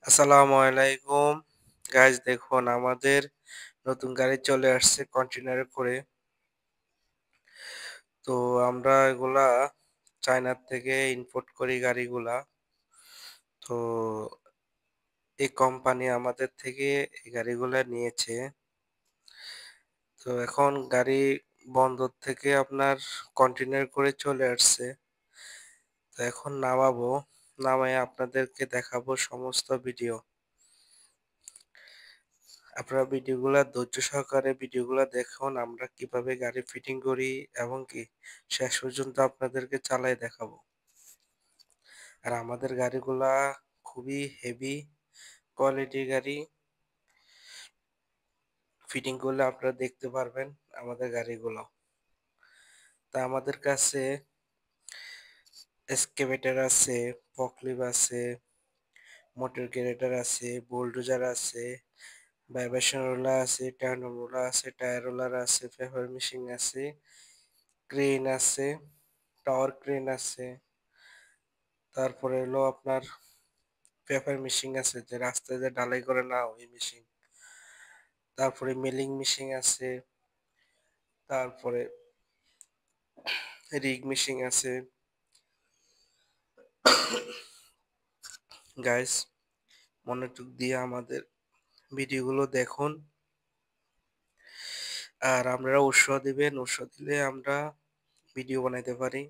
আসসালামু আলাইকুম। গাইস দেখুন আমাদের নতুন গাড়ি চলে আসছে কন্টেনারে করে। তো আমরা এগুলা চায়নার থেকে ইম্পোর্ট করি গাড়িগুলা। তো এই কোম্পানি আমাদের থেকে এই গাড়িগুলা নিয়েছে। তো এখন গাড়ি বন্দর থেকে আপনার কন্টেনার করে চলে আসছে। তো এখন নামাবো, নামায় আপনাদেরকে দেখাবো সমস্ত ভিডিও। আপনারা ভিডিওগুলা ধৈর্য সহকারে ভিডিওগুলা দেখুন আমরা কিভাবে গাড়ি ফিটিং করি এবং কি শেষ পর্যন্ত আপনাদেরকে চালাই দেখাবো। আর আমাদের গাড়িগুলা খুবই হেভি কোয়ালিটির গাড়ি। ফিটিং করলে আপনারা দেখতে পারবেন আমাদের গাড়িগুলো। তা আমাদের কাছে এক্সকাভেটর আছে, ফকলিফট আছে, মোটর গ্রেডার আছে, বুলডোজার আছে, ভাইব্রেশন রোলার আছে, টার্ন রোলার আছে, টায়ার রোলার আছে, পেপার মেশিন আছে, ক্রেন আছে, টাওয়ার ক্রেন আছে, তারপরে হলো আপনার পেপার মেশিন আছে যে রাস্তায় যে ঢালাই করে না ওই মেশিন, তারপরে মিলিং মেশিন আছে, তারপরে রিগ মেশিন আছে। গাইস মনোযোগ দিয়ে আমাদের ভিডিওগুলো দেখুন আর আপনারা উৎসাহ দিবেন, উৎসাহ দিলে আমরা ভিডিও বানাইতে পারি।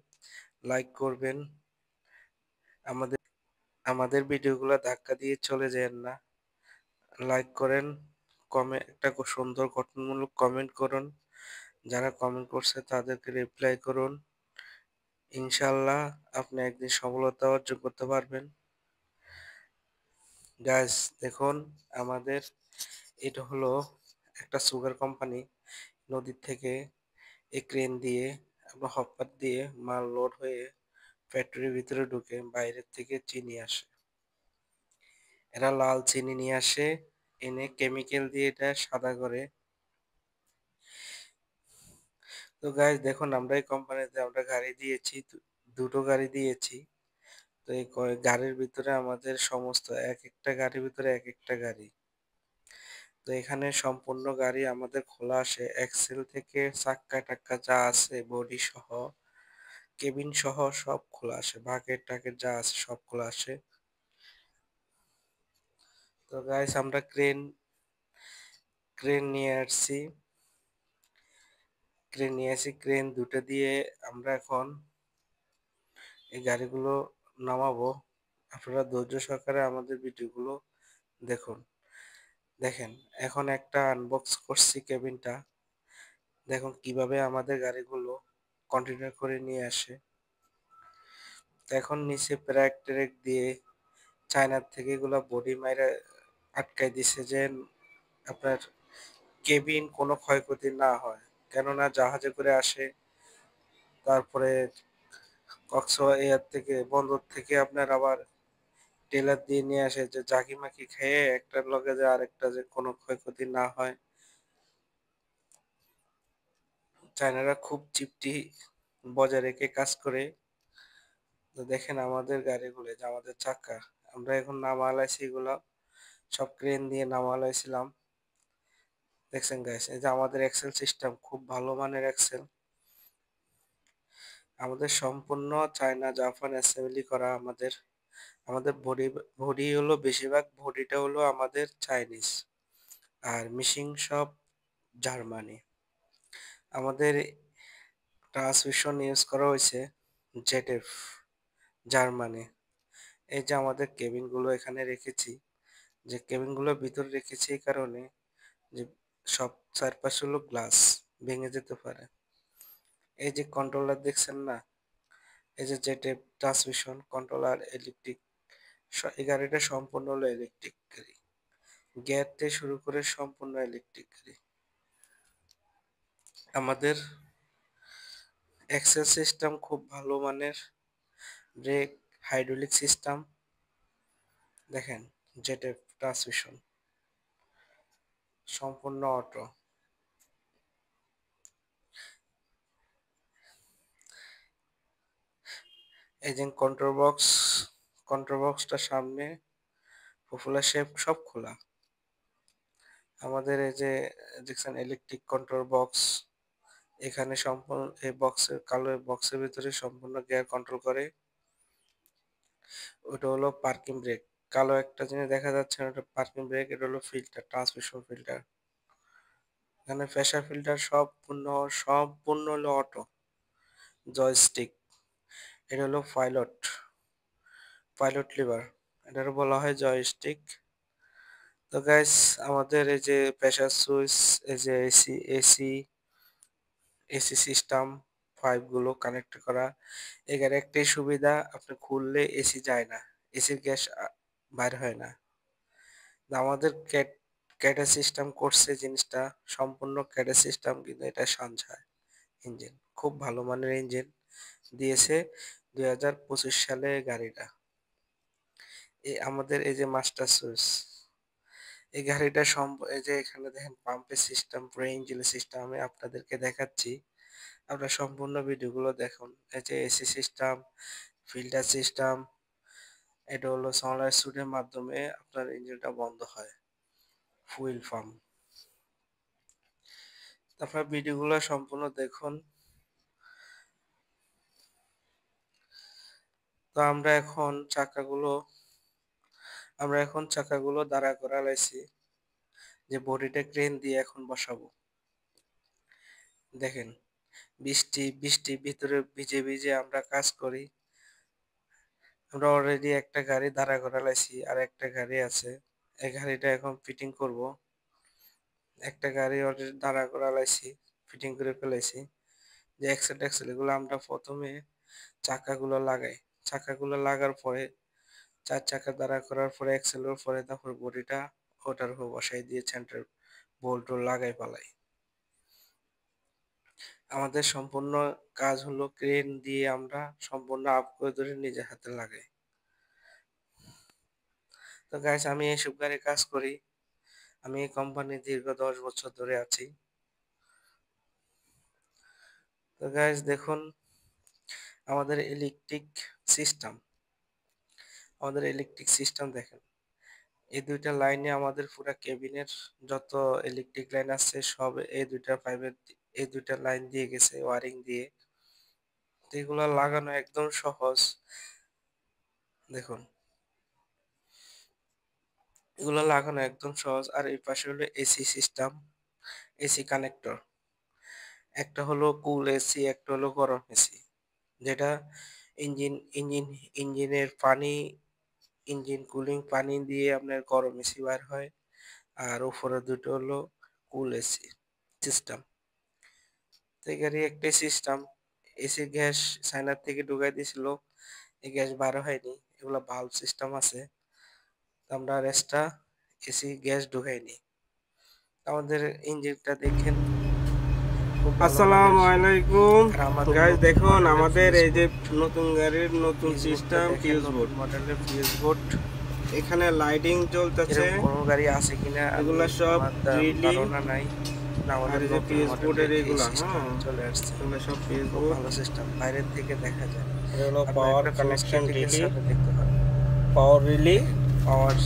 লাইক করবেন, আমাদের আমাদের ভিডিওগুলো ধাক্কা দিয়ে চলে যাবেন না, লাইক করেন, একটা সুন্দর গঠনমূলক কমেন্ট করুন, যারা কমেন্ট করছে তাদেরকে রিপ্লাই করুন। ইনশাল্লাহ আপনি একদিন সফলতা অর্জন করতে পারবেন। গাইস দেখুন আমাদের এটা হলো একটা সুগার কোম্পানি, নদীর থেকে এই ক্রেন দিয়ে আপনার হপার দিয়ে মাল লোড হয়ে ফ্যাক্টরির ভিতরে ঢুকে বাইরের থেকে চিনি আসে। এরা লাল চিনি নিয়ে আসে, এনে কেমিক্যাল দিয়ে এটা সাদা করে। তো গাইস দেখুন আমরা এই কোম্পানিতে আমরা গাড়ি দিয়েছি, দুটো গাড়ি দিয়েছি। তো এই গাড়ির ভিতরে আমাদের সমস্ত এক একটা গাড়ির ভিতরে এক একটা গাড়ি। তো এখানে সম্পূর্ণ গাড়ি আমাদের খোলা আসে, এক্সেল থেকে চাক্কা টাক্কা যা আছে বডি সহ কেবিন সহ সব খোলা আসে, বাকেট টাকেট যা আছে সব খোলা আসে। তো গাইস আমরা ক্রেন ক্রেন নিয়ে আসছি, ক্রেন দুটো দিয়ে আমরা এখন এই গাড়িগুলো নামাবো। আপনারা ধৈর্য সহকারে আমাদের ভিডিওগুলো দেখুন। দেখেন এখন একটা আনবক্স করছি কেবিনটা, দেখুন কিভাবে আমাদের গাড়িগুলো কন্টেনার করে নিয়ে আসে। তো এখন নিচে ব্রেক ট্রেক দিয়ে চায়নার থেকে এগুলো বডি মাইরা আটকাই দিছে যে আপনার কেবিন কোনো ক্ষয়ক্ষতি না হয়, কেননা জাহাজে করে আসে। তারপরে কক্সবাজার থেকে বন্দর থেকে আপনার আবার টেলার দিয়ে নিয়ে আসে যে জাকি মাকি খেয়ে একটার লগে যে আরেকটা যে কোনো ক্ষয়ক্ষতি না হয়। চায়নারা খুব চিপটি বজায় রেখে কাজ করে। তো দেখেন আমাদের গাড়িগুলো যে আমাদের চাকা আমরা এখন নামালাইছি, এগুলো সব ক্রেন দিয়ে নামালাইছিলাম। দেখছেন গাইস এই যে আমাদের এক্সেল সিস্টেম খুব ভালো মানের এক্সেল, আমাদের সম্পূর্ণ চায়না জাপান অ্যাসেম্বলি করা। আমাদের আমাদের বডি বডি হলো বেশিরভাগ বডিটা হলো আমাদের চাইনিজ আর মেশিন সব জার্মানি। আমাদের ট্রান্সমিশন ইউজ করা হয়েছে জেটেফ জার্মানি। এই যে আমাদের কেবিনগুলো এখানে রেখেছি, যে কেবিনগুলো ভিতরে রেখেছি এই কারণে যে সব চারপাশে হলো গ্লাস, ভেঙে যেতে পারে। এই যে কন্ট্রোলার দেখছেন না, এই যে জেটেফ ট্রান্সমিশন কন্ট্রোলার ইলেকট্রিক, এই গাড়িটা সম্পূর্ণ হলো ইলেকট্রিক গাড়ি, গিয়ার থেকে শুরু করে সম্পূর্ণ ইলেকট্রিক গাড়ি। আমাদের এক্সেল সিস্টেম খুব ভালো মানের, ব্রেক হাইড্রোলিক সিস্টেম। দেখেন জেটের ট্রান্সমিশন সম্পূর্ণ অটো। এই যে কন্ট্রোল বক্সটা সামনে পপুলার শেপ সব খোলা। আমাদের এই যে দেখছেন ইলেকট্রিক কন্ট্রোল বক্স, এখানে সম্পূর্ণ এই বক্সের কালো বক্সের ভিতরে সম্পূর্ণ গিয়ার কন্ট্রোল করে। ওটা হলো পার্কিং ব্রেক, কালো একটা জিনিস দেখা যাচ্ছে না, ওটা পার্কিং ব্রেক। এটা হলো ফিল্টার, ট্রান্সমিশন ফিল্টার। এখানে প্রেসার ফিল্টার সম্পূর্ণ হলো অটো। জয়স্টিক, এটা হলো পাইলট লিভার, এটার বলা হয় জয়স্টিক। তো গাইস, আমাদের এই যে প্রেসার সুইচ, এই যে এসি সিস্টেম পাইপগুলো কানেক্ট করা, এখানে একটাই সুবিধা, আপনি খুললে এসি যায় না, এসির গ্যাস বাইর হয় না। আমাদের ক্যাডে সিস্টেম করছে জিনিসটা, সম্পূর্ণ ক্যাডে সিস্টেম, কিন্তু এটা সানশাইন ইঞ্জিন, খুব ভালো মানের ইঞ্জিন দিয়েছে 2025 সালে গাড়িটা। আমাদের এই যে মাস্টার সুইচ, এই গাড়িটা এই যে এখানে দেখেন পাম্পের সিস্টেম, পুরো ইঞ্জিনের সিস্টেম আমি আপনাদেরকে দেখাচ্ছি। আপনারা সম্পূর্ণ ভিডিওগুলো দেখুন। এই যে এসি সিস্টেম, ফিল্টার সিস্টেম, এটা হলো সলার সুইচের মাধ্যমে আপনার ইঞ্জিনটা বন্ধ হয়, ফুয়েল পাম্প। আপনারা ভিডিওগুলো সম্পূর্ণ দেখুন। তো আমরা এখন চাকাগুলো দাঁড়া করা লাইছি, যে বডিটা ক্রেন দিয়ে এখন বসাবো। দেখেন, বৃষ্টি ভিতরে ভিজে ভিজে আমরা কাজ করি। আমরা অলরেডি একটা গাড়ি দাঁড়া করা লাইছি, আর একটা গাড়ি আছে, এই গাড়িটা এখন ফিটিং করব। একটা গাড়ি অলরেডি দাঁড়া করা লাইছি, ফিটিং করে ফেলেছি। যে এক্সেল এগুলো আমরা প্রথমে চাকাগুলো লাগাই, চাকাগুলো লাগার পরে 4 চাকা দাঁড়া করার পরে এক্সেলের পরে তারপর বডিটা ওটার উপর বসাই দিয়ে সেন্টার বোল্ট লাগাই পালাই। আমাদের সম্পূর্ণ কাজ হলো ক্রেন দিয়ে আমরা সম্পূর্ণ আপ করে ধরে নিজের হাতে লাগাই। তো গাইস, আমি এইসব গাড়ি কাজ করি, আমি এই কোম্পানি দীর্ঘ 10 বছর ধরে আছি। তো গাইস দেখুন, আমাদের সিস্টেম সিস্টেম দেখেন, এই দুইটা লাইনে আমাদের পুরো কেবিনের যত ইলেকট্রিক লাইন আছে সব এই দুইটা লাইন দিয়ে গেছে ওয়ারিং দিয়ে। তো এগুলো লাগানো একদম সহজ। দেখুন, এগুলো লাগানো একদম সহজ। আর এই পাশে হলো এসি সিস্টেম, এসি কানেক্টর, একটা হলো কুল এসি, একটা হলো গরম এসি, যেটা ইঞ্জিন ইঞ্জিন ইঞ্জিনের পানি, ইঞ্জিন কুলিং পানি দিয়ে আপনার গরম এসি বার হয়। আর উপরে দুটো হলো কুল এসি সিস্টেম। তো এখানে একটাই সিস্টেম, এসি গ্যাস চায়না থেকে ঢুকাই দিয়েছিল, এই গ্যাস বার হয়নি, এগুলো ভালভ সিস্টেম আছে। তো আমরা এক্সট্রা এসি গ্যাস ঢুকাইনি। আমাদের ইঞ্জিনটা দেখেন, খুব ভালো আসসালামু মানের। আলাইকুম আর আমাদের গাইস, নতুন দেখুন মডেলের আমাদের ফিউজ এই যে বোর্ড, নতুন গাড়ির নতুন সিস্টেম দেখেন, ফিউজ নতুন বোর্ড। মডেলের ফিউজ বোর্ড। এখানে লাইটিং জ্বলতেছে, এরকম কোনো গাড়ি আছে কিনা আমি এগুলা সব আমার রিলি। ধারণা নাই। না, আর আমাদের এই যে নতুন ফিউজ মডেলের বোর্ডের এই এগুলা, সিস্টেম চলে আসছে, এগুলো সব ফিউজ খুব বোর্ড। ভালো সিস্টেম, বাইরের থেকে দেখা যায়। এটা হলো আপনার পাওয়ার একটা ফিউজ কানেকশন কেটে গেছে, রিলি, আপনি দেখতে পারেন। পাওয়ার রিলি, দেখেন, পাওয়ার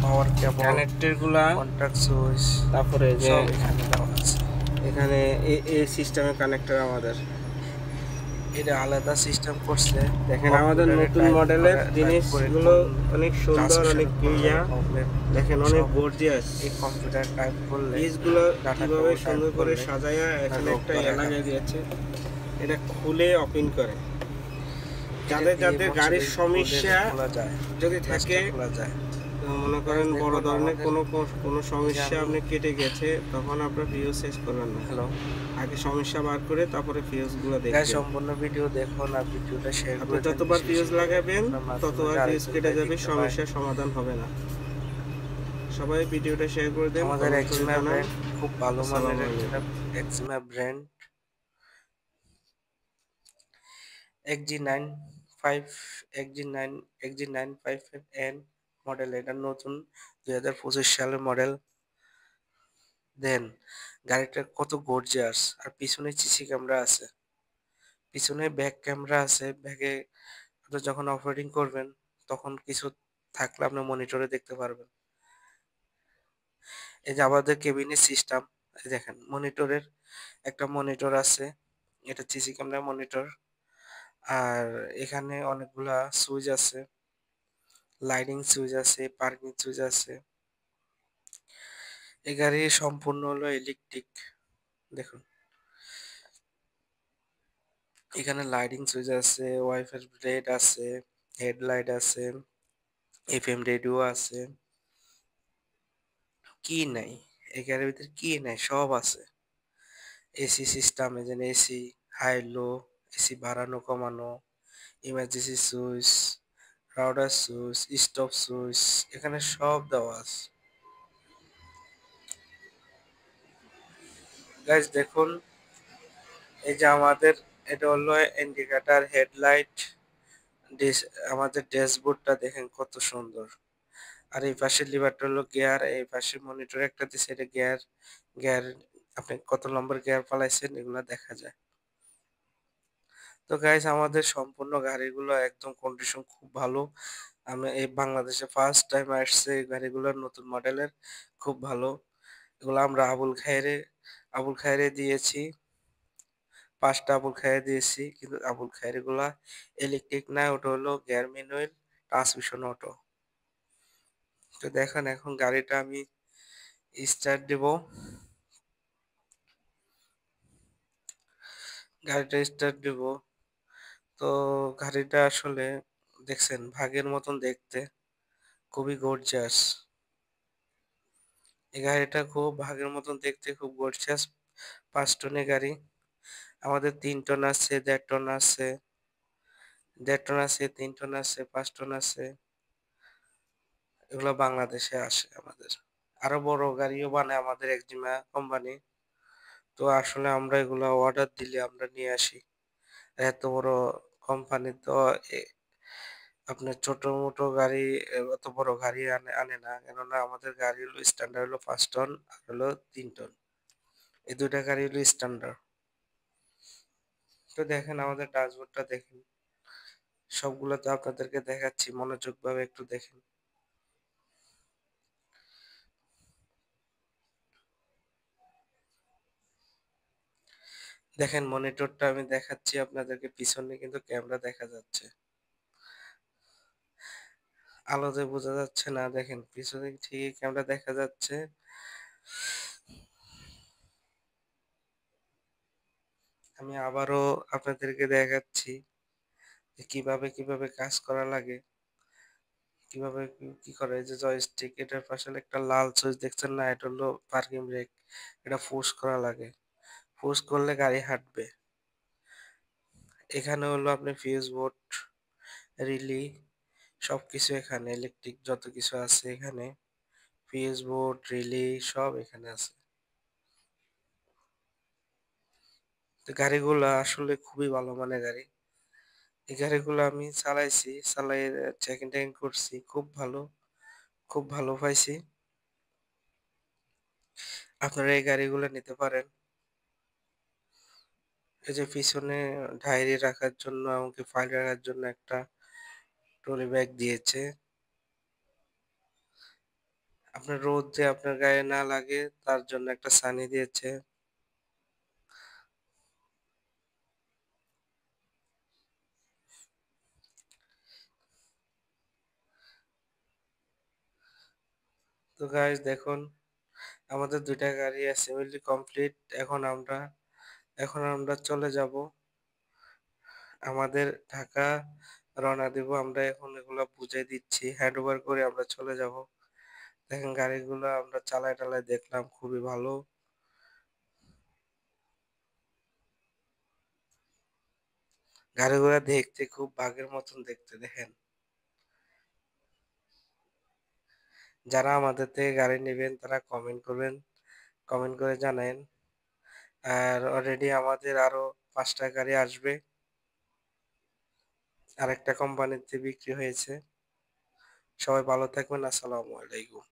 পাওয়ার কেবল, কানেক্টর গুলা, কন্ট্যাক্ট সুইচ তারপরে যে সব এখানে দেওয়া আছে। এখানে এই সিস্টেমের কানেক্টর আমাদের। এটা আলাদা সিস্টেম করছে, দেখেন আমাদের কম্পিউটারে নতুন টাইপ মডেলের করে জিনিসগুলো কোন অনেক সুন্দর, ট্রান্সমিশন অনেক করবে ক্লিয়ার। প্রবলেম দেখেন অনেক সব গর্জিয়াস। এই কম্পিউটার টাইপ করলে, পিসগুলো ডাটা কিভাবে কেবল টাইপ সুন্দর করে করলে সাজায়া আপনার এখানে লক একটা করা লাগাই যাবে। দিয়েছে, এটা খুলে ওপেন করে। এটা যাদের দিয়ে যাদের মন গাড়ির চাইলে সমস্যা খোলা যায়, যদি গ্লাসটা থাকে, খোলা যায়। মনে করেন দেখুন, বড় ধরনের আমাদের কোনো এই যে সমস্যা আমি, আপনি কেটে গেছে, তখন আপনার ফিউজ শেষ করবেন না, হ্যালো আগে সমস্যা বার করে তারপরে ফিউজগুলো গাইস, দেখবেন। সম্পূর্ণ ভিডিও দেখুন আর ভিডিওটা শেয়ার আপনি করে দেন যতবার বেশি বেশি ফিউজ করে, লাগাবেন আপনার মাধ্যমে ততবার ফিউজ আরেকজন কেটে ভাই যাবে, দেখতে পায়। সমস্যার সমাধান হবে না। সবাই ভিডিওটা শেয়ার করে দেন, আমাদের কমেন্ট করে এক্সিমা জানান। ব্র্যান্ড খুব ভালো মানের আসসালামু একটা আলাইকুম। এক্সিমা brand, XG95 XG9 XG955N model, এটা নতুন 2025 সালের মডেল। দেন গাড়িটা কত গর্জিয়াস, আর পিছনে সিসি ক্যামেরা আছে, পিছনে ব্যাক ক্যামেরা আছে। ব্যাগে আপনি যখন অপারেটিং করবেন তখন কিছু থাকলে আপনি মনিটরে দেখতে পারবেন। এই যে আমাদের কেবিনের সিস্টেম, এই দেখেন মনিটরের একটা মনিটর আছে। এটা সিসি ক্যামেরার মনিটর। আর এখানে অনেকগুলা সুইচ আছে, লাইটিং সুইচ আছে, পার্কিং সুইচ আছে। এই গাড়ি সম্পূর্ণ হলো ইলেকট্রিক। দেখুন এখানে লাইটিং সুইচ আছে, ওয়াইফাই রেড আছে, হেডলাইট আছে, এফএম রেডিও আছে। কি নাই? এই গাড়ির ভিতরে কি নাই? সব আছে। এসি সিস্টেম, এই যে এসি, হাই লো, এসি বাড়ানো কমানো, emergency switch, router switch, stop switch, এখানে সব দেওয়া আছে। গাইস দেখুন, এই যে আমাদের এটা হলো ইন্ডিকেটর, হেডলাইট, ডিস, আমাদের ড্যাশবোর্ডটা দেখেন কত সুন্দর। আর এই পাশে লিভারটা হলো গিয়ার, এই পাশে মনিটর একটা দিছে, এটা গিয়ার। গিয়ার, আপনি কত নম্বর গিয়ার পালাইছেন এগুলা দেখা যায়। তো গাইস আমাদের সম্পূর্ণ গাড়িগুলো একদম কন্ডিশন খুব ভালো। আমি এই বাংলাদেশে ফার্স্ট টাইম আসছে এই গাড়িগুলোর নতুন মডেলের, খুব ভালো। এগুলো আমরা আবুল খায়েরে দিয়েছি। ৫টা আবুল খায়ের দিয়েছি, কিন্তু আবুল খায়ের গুলা ইলেকট্রিক না, ওটা হলো গিয়ার ম্যানুয়াল, ট্রান্সমিশন অটো। তো দেখেন এখন গাড়িটা আমি স্টার্ট দেব। গাড়িটা স্টার্ট দেব। তো গাড়িটা আসলে দেখছেন ভাগের মতন দেখতে, খুবই গর্জিয়াস। এই গাড়িটা খুব ভাগের মতন দেখতে, খুব গর্জিয়াস। ৫ টনের গাড়ি। আমাদের ৩ টন আছে, ১.৫ টন আছে, ১.৫ টন আছে, ৩ টন আছে, ৫ টন আছে। এগুলো বাংলাদেশে আসে আমাদের। আরো বড় গাড়িও বানায় আমাদের এক্সিমা কোম্পানি। তো আসলে আমরা এগুলা অর্ডার দিলে আমরা নিয়ে আসি। এত বড় কোম্পানি তো এ আপনার ছোট-মোটো গাড়ি, অত বড় গাড়ি আনে না। কেননা আমাদের গাড়ি হলো স্ট্যান্ডার্ড হলো ৫ টন আর হলো ৩ টন। এই ২ টা গাড়ি হলো স্ট্যান্ডার্ড। তো দেখেন আমাদের ড্যাশবোর্ডটা দেখেন। সবগুলো তো আপনাদেরকে দেখাচ্ছি, মনোযোগভাবে একটু দেখেন। দেখেন মনিটরটা আমি দেখাচ্ছি আপনাদেরকে, পিছনে কিন্তু ক্যামেরা দেখা যাচ্ছে। আলোতে বোঝা যাচ্ছে না, দেখেন পিছনে ঠিকই ক্যামেরা দেখা যাচ্ছে। আমি আবারও আপনাদেরকে দেখাচ্ছি যে কিভাবে কাজ করা লাগে, কিভাবে কি করে। এই যে জয়স্টিক, এটার পাশে একটা লাল সুইচ দেখছেন না, এটা হলো পার্কিং ব্রেক। এটা পুশ করা লাগে, পুশ করলে গাড়ি হাঁটবে। এখানে হলো আপনার ফিউজ বোর্ড, রিলি, সবকিছু এখানে ইলেকট্রিক যত কিছু আছে এখানে, ফিউজ বোর্ড, রিলি সব এখানে আছে। তো গাড়িগুলা আসলে খুবই ভালো মানের গাড়ি। এই গাড়িগুলো আমি চালাইছি, চালাই চেকিং টেকিং করছি, খুব ভালো পাইছি। আপনারা এই গাড়িগুলো নিতে পারেন। এই যে পিছনে ডায়েরি রাখার জন্য, এমনকি ফাইল রাখার জন্য একটা ট্রলি ব্যাগ দিয়েছে। আপনার রোদ যে আপনার গায়ে না লাগে তার জন্য একটা ছানি দিয়েছে। তো গাইস দেখুন, আমাদের ২ টা গাড়ি অ্যাসেম্বলি কমপ্লিট। এখন আমরা চলে যাব আমাদের ঢাকা, রওনা দিব। আমরা এখন এগুলা বুঝাই দিচ্ছি, হ্যান্ডওভার করে আমরা চলে যাব। দেখেন গাড়িগুলো আমরা চালায় টালায় দেখলাম, খুবই ভালো। গাড়িগুলা দেখতে খুব বাঘের মতন দেখতে, দেখেন। যারা আমাদের থেকে গাড়ি নেবেন তারা কমেন্ট করবেন, কমেন্ট করে জানায়েন। আর অলরেডি আমাদের আরো ৫ টা গাড়ি আসবে। আরেকটা কোম্পানিতে বিক্রি হয়েছে। সবাই ভালো থাকবেন। আসসালামু আলাইকুম।